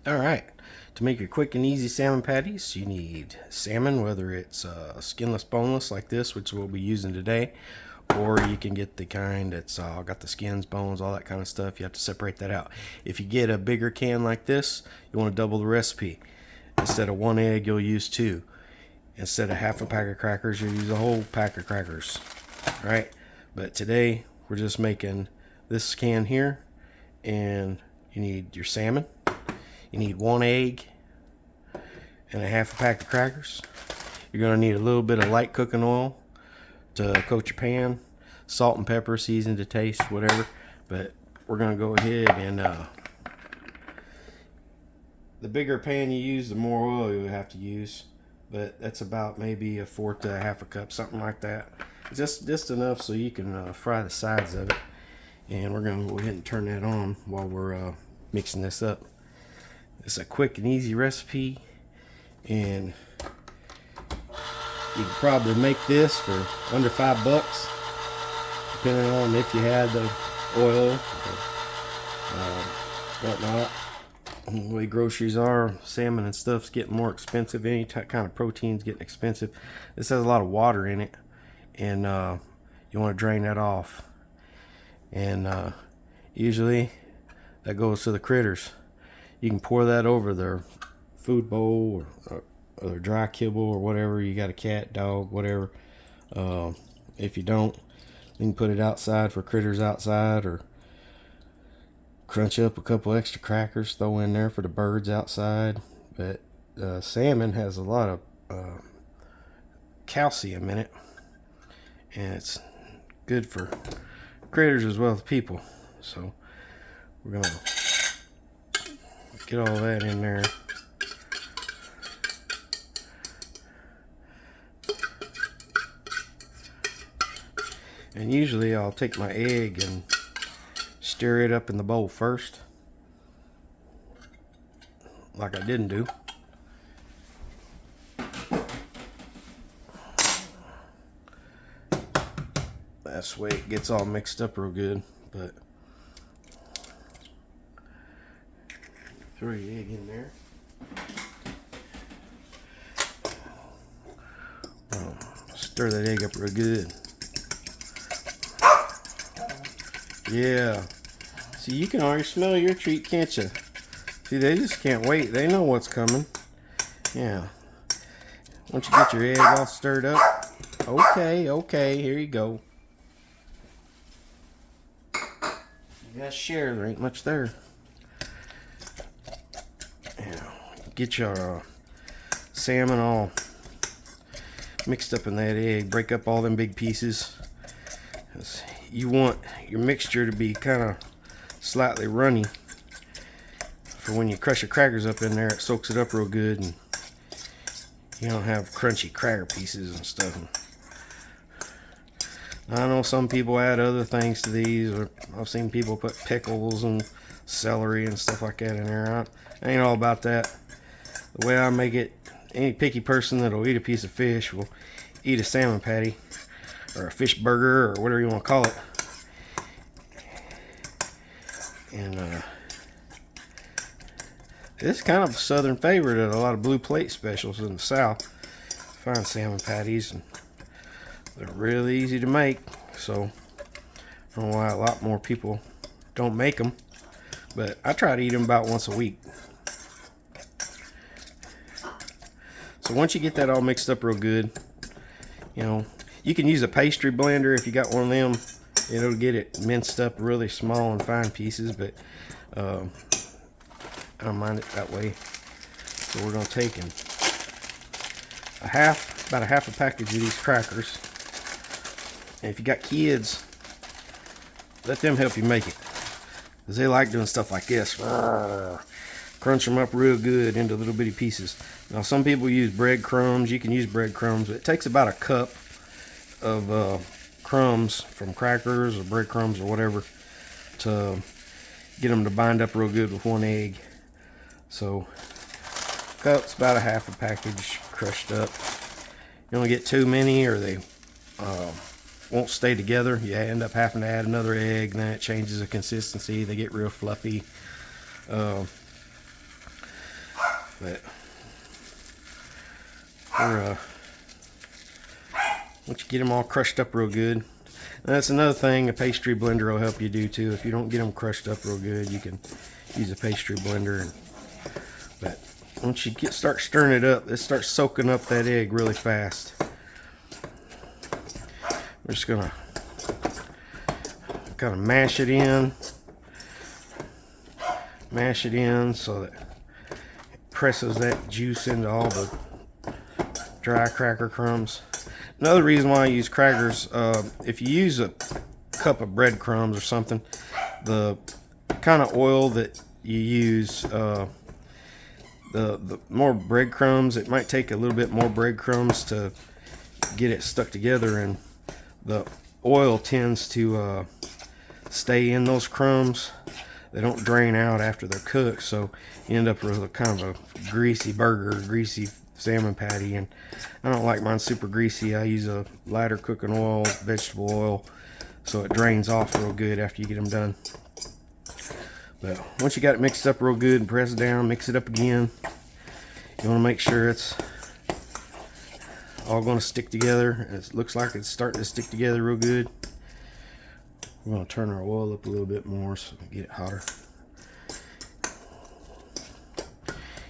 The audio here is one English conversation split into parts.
Alright, to make your quick and easy salmon patties, you need salmon, whether it's skinless, boneless like this, which we'll be using today, or you can get the kind that's got the skins, bones, all that kind of stuff. You have to separate that out. If you get a bigger can like this, you want to double the recipe. Instead of 1 egg, you'll use 2. Instead of half a pack of crackers, you'll use a whole pack of crackers. Alright, but today we're just making this can here, and you need your salmon. You need 1 egg and a half a pack of crackers. You're going to need a little bit of light cooking oil to coat your pan. Salt and pepper, season to taste, whatever. But we're going to go ahead and the bigger pan you use, the more oil you have to use. But that's about maybe 1/4 to 1/2 cup, something like that. Just enough so you can fry the sides of it. And we're going to go ahead and turn that on while we're mixing this up. It's a quick and easy recipe, and you could probably make this for under $5, depending on if you had the oil or whatnot. The way groceries are, salmon and stuff's getting more expensive. Any kind of protein's getting expensive. This has a lot of water in it, and you want to drain that off. And usually that goes to the critters. You can pour that over their food bowl or their dry kibble or whatever. You got a cat, dog, whatever. If you don't, you can put it outside for critters outside, or crunch up a couple extra crackers, throw in there for the birds outside. But salmon has a lot of calcium in it, and it's good for critters as well as people. So we're gonna get all that in there. And usually I'll take my egg and stir it up in the bowl first, like I didn't do. That's the way it gets all mixed up real good. But throw your egg in there. Stir that egg up real good. Yeah. See, you can already smell your treat, can't you? See, they just can't wait. They know what's coming. Yeah. Once you get your egg all stirred up. Okay, here you go. You gotta share, there ain't much there. Yeah. Get your salmon all mixed up in that egg. Break up all them big pieces. You want your mixture to be kind of slightly runny, for when you crush your crackers up in there, it soaks it up real good, and you don't have crunchy cracker pieces and stuff. I know some people add other things to these, or I've seen people put pickles and celery and stuff like that in there. I ain't all about that. The way I make it, any picky person that'll eat a piece of fish will eat a salmon patty, or a fish burger, or whatever you want to call it. And it's kind of a southern favorite at a lot of blue plate specials in the South. Find salmon patties, and they're really easy to make. So I don't know why a lot more people don't make them, but I try to eat them about once a week. So once you get that all mixed up real good, you know, you can use a pastry blender if you got one of them. It'll get it minced up really small and fine pieces, but I don't mind it that way. So we're going to take about a half a package of these crackers. And if you got kids, let them help you make it, because they like doing stuff like this. Crunch them up real good into little bitty pieces. Now some people use breadcrumbs. You can use breadcrumbs. It takes about a cup of crumbs from crackers or breadcrumbs or whatever to get them to bind up real good with 1 egg. So cup's about a half a package crushed up. You don't get too many, or they won't stay together. You end up having to add another egg, and then it changes the consistency. They get real fluffy. But we're, once you get them all crushed up real good, and that's another thing a pastry blender will help you do too. If you don't get them crushed up real good, you can use a pastry blender. But once you start stirring it up, it starts soaking up that egg really fast. We're just gonna kind of mash it in so that it presses that juice into all the dry cracker crumbs. Another reason why I use crackers, if you use a cup of breadcrumbs or something, the kind of oil that you use, the more breadcrumbs, it might take a little bit more breadcrumbs to get it stuck together, and the oil tends to stay in those crumbs. They don't drain out after they're cooked, so you end up with a kind of a greasy burger, greasy salmon patty. And I don't like mine super greasy. I use a lighter cooking oil, vegetable oil, so it drains off real good after you get them done. But once you got it mixed up real good and press it down, mix it up again. You want to make sure it's all going to stick together. It looks like it's starting to stick together real good. We're going to turn our oil up a little bit more so we can get it hotter.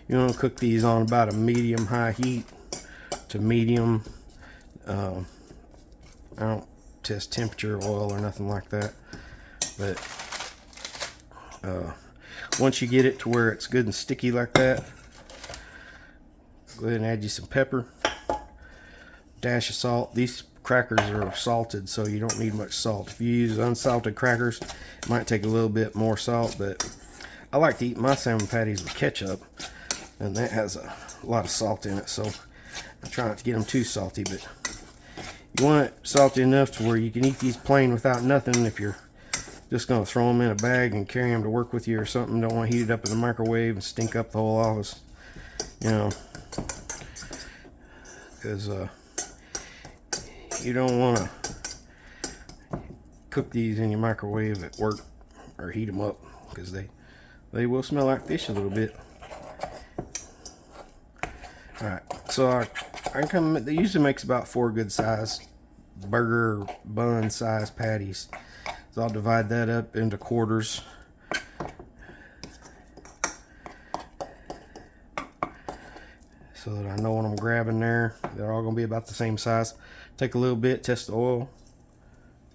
You want to cook these on about a medium-high heat to medium. I don't test temperature, oil, or nothing like that. But once you get it to where it's good and sticky like that, go ahead and add you some pepper, dash of salt. These crackers are salted, so you don't need much salt. If you use unsalted crackers, it might take a little bit more salt, but I like to eat my salmon patties with ketchup, and that has a lot of salt in it, so I try not to get them too salty. But you want it salty enough to where you can eat these plain without nothing. If you're just going to throw them in a bag and carry them to work with you or something, don't want to heat it up in the microwave and stink up the whole office, you know, because you don't want to cook these in your microwave at work or heat them up, because they will smell like fish a little bit. Alright, so they usually makes about 4 good size burger bun size patties. So I'll divide that up into quarters. So that I know what I'm grabbing there. They're all going to be about the same size. Take a little bit, test the oil.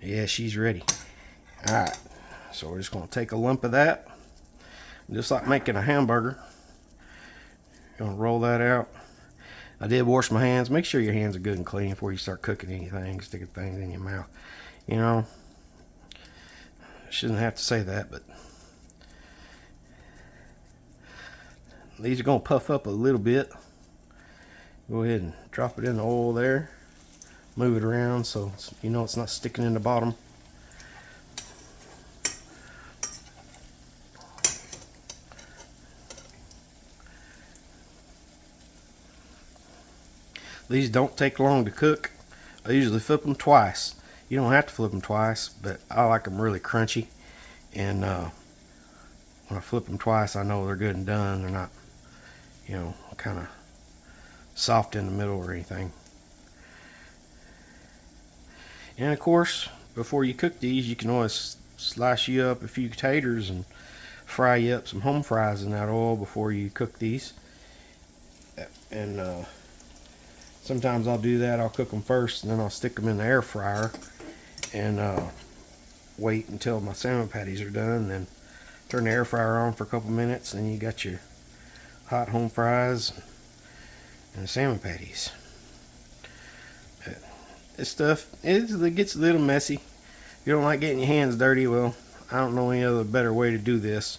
Yeah, she's ready. Alright, so we're just going to take a lump of that. Just like making a hamburger. Going to roll that out. I did wash my hands. Make sure your hands are good and clean before you start cooking anything, sticking things in your mouth. You know, I shouldn't have to say that, but these are going to puff up a little bit. Go ahead and drop it in the oil there. Move it around so you know it's not sticking in the bottom. These don't take long to cook. I usually flip them twice. You don't have to flip them twice, but I like them really crunchy. And when I flip them twice, I know they're good and done. They're not, you know, kind of soft in the middle or anything. And of course, before you cook these, you can always slice you up a few taters and fry you up some home fries in that oil before you cook these. And sometimes I'll do that. I'll cook them first, and then I'll stick them in the air fryer and wait until my salmon patties are done, and then turn the air fryer on for a couple minutes, and you got your hot home fries and the salmon patties. This stuff, it gets a little messy. If you don't like getting your hands dirty, well, I don't know any other better way to do this,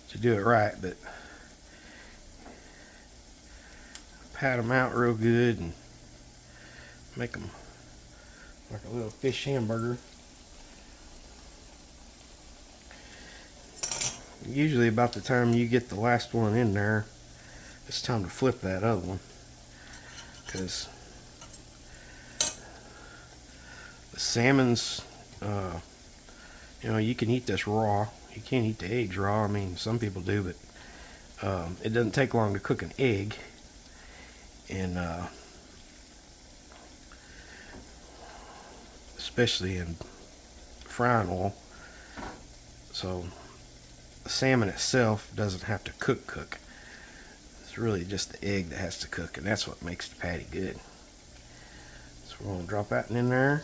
to do it right. But pat them out real good and make them like a little fish hamburger. Usually about the time you get the last one in there, it's time to flip that other one, because the salmon's, you know, you can eat this raw. You can't eat the eggs raw. I mean, some people do, but It doesn't take long to cook an egg, and especially in frying oil. So the salmon itself doesn't have to cook. It's really just the egg that has to cook, and that's what makes the patty good. So we're going to drop that in there.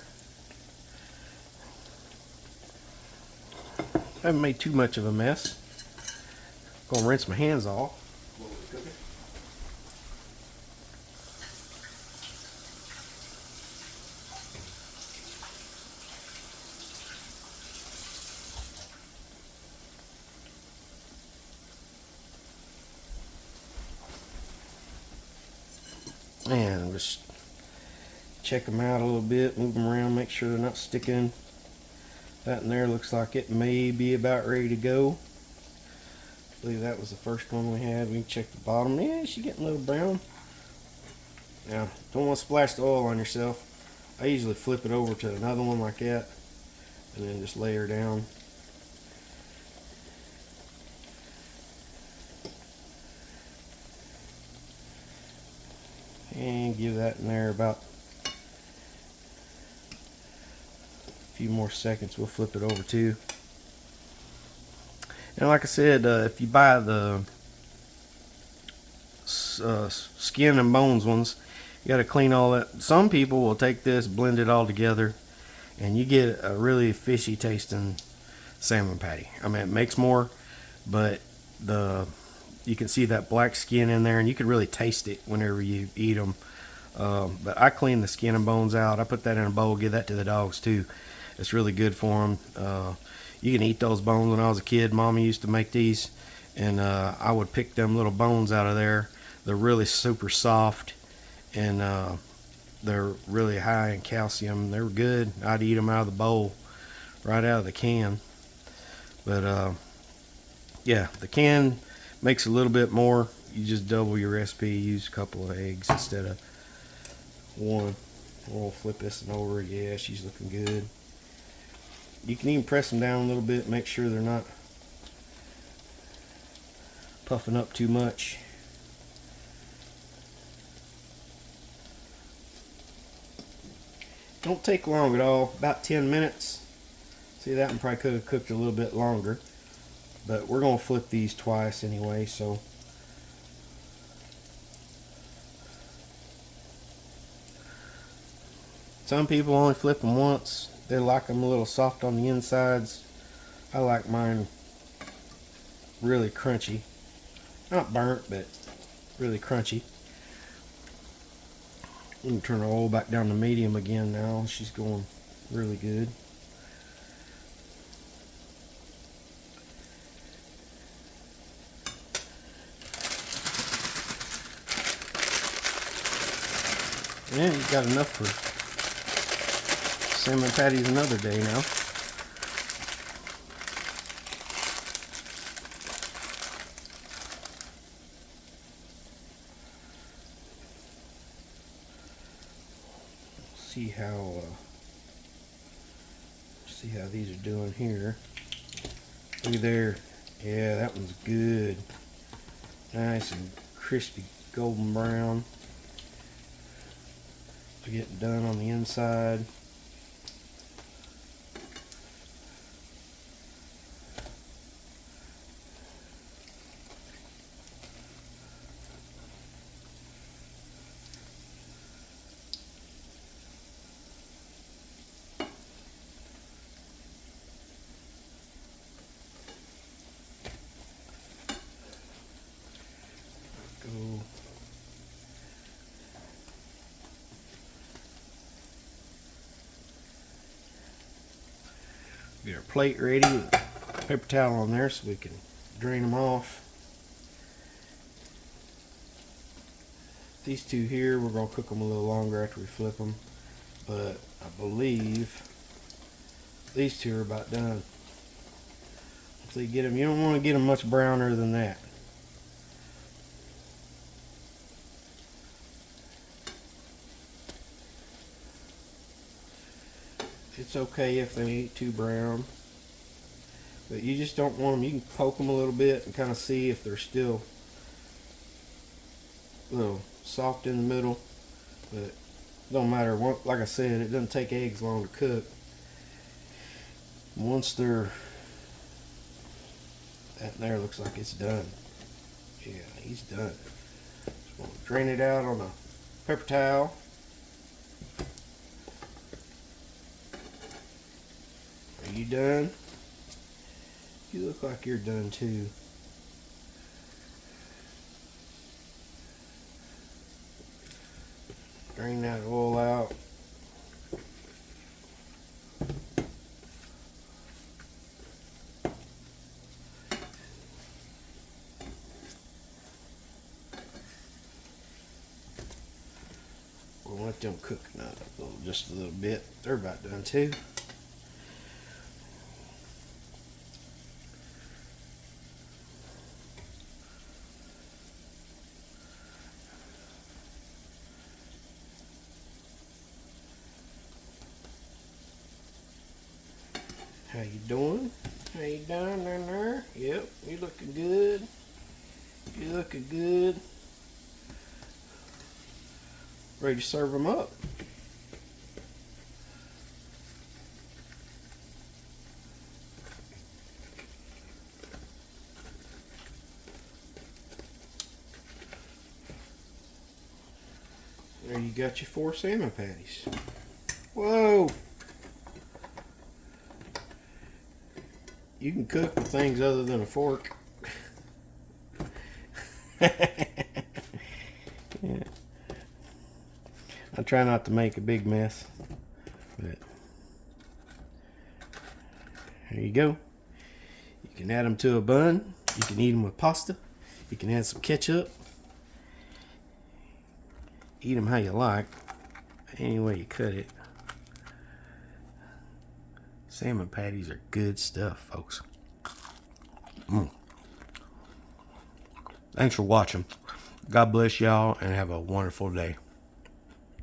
I haven't made too much of a mess. I'm going to rinse my hands off. And just check them out a little bit, move them around, make sure they're not sticking. That in there looks like it may be about ready to go. I believe that was the first one we had. We can check the bottom. Yeah, she's getting a little brown. Now, don't want to splash the oil on yourself. I usually flip it over to another one like that and then just lay her down. And give that in there about a few more seconds. We'll flip it over too. And like I said, if you buy the skin and bones ones, you got to clean all that. Some people will take this, blend it all together, and you get a really fishy tasting salmon patty. I mean, it makes more, but you can see that black skin in there, and you can really taste it whenever you eat them. But I clean the skin and bones out. I put that in a bowl, give that to the dogs too. It's really good for them. You can eat those bones. When I was a kid, Mommy used to make these, and I would pick them little bones out of there. They're really super soft, and they're really high in calcium. They were good. I'd eat them out of the bowl, right out of the can. But yeah, the can makes a little bit more. You just double your recipe. Use a couple of eggs instead of one. We'll flip this one over. Yeah, she's looking good. You can even press them down a little bit, make sure they're not puffing up too much. Don't take long at all, about 10 minutes. See, that one probably could have cooked a little bit longer, but we're going to flip these twice anyway, so some people only flip them once. They like them a little soft on the insides. I like mine really crunchy. Not burnt, but really crunchy. I'm going to turn the oil back down to medium again now. She's going really good. And you've got enough for salmon patties another day now. See how these are doing here. Look at there. Yeah, that one's good. Nice and crispy golden brown. They're getting done on the inside. Get our plate ready with a paper towel on there so we can drain them off. These two here, we're going to cook them a little longer after we flip them, but I believe these two are about done. So you get them, you don't want to get them much browner than that. It's okay if they ain't too brown, but you just don't want them. You can poke them a little bit and kind of see if they're still a little soft in the middle, but it don't matter. Like I said, it doesn't take eggs long to cook. Once they're, that there looks like it's done. Yeah, he's done. Just gonna drain it out on a paper towel. Are you done? You look like you're done too. Drain that oil out. We'll let them cook now just a little bit. They're about done too. How you doing? How you doing there? Yep, you looking good. You looking good. Ready to serve them up. There you got your 4 salmon patties. Whoa! You can cook with things other than a fork. Yeah. I try not to make a big mess, but there you go. You can add them to a bun. You can eat them with pasta. You can add some ketchup. Eat them how you like, any way you cut it. Salmon patties are good stuff, folks. Thanks for watching. God bless y'all and have a wonderful day.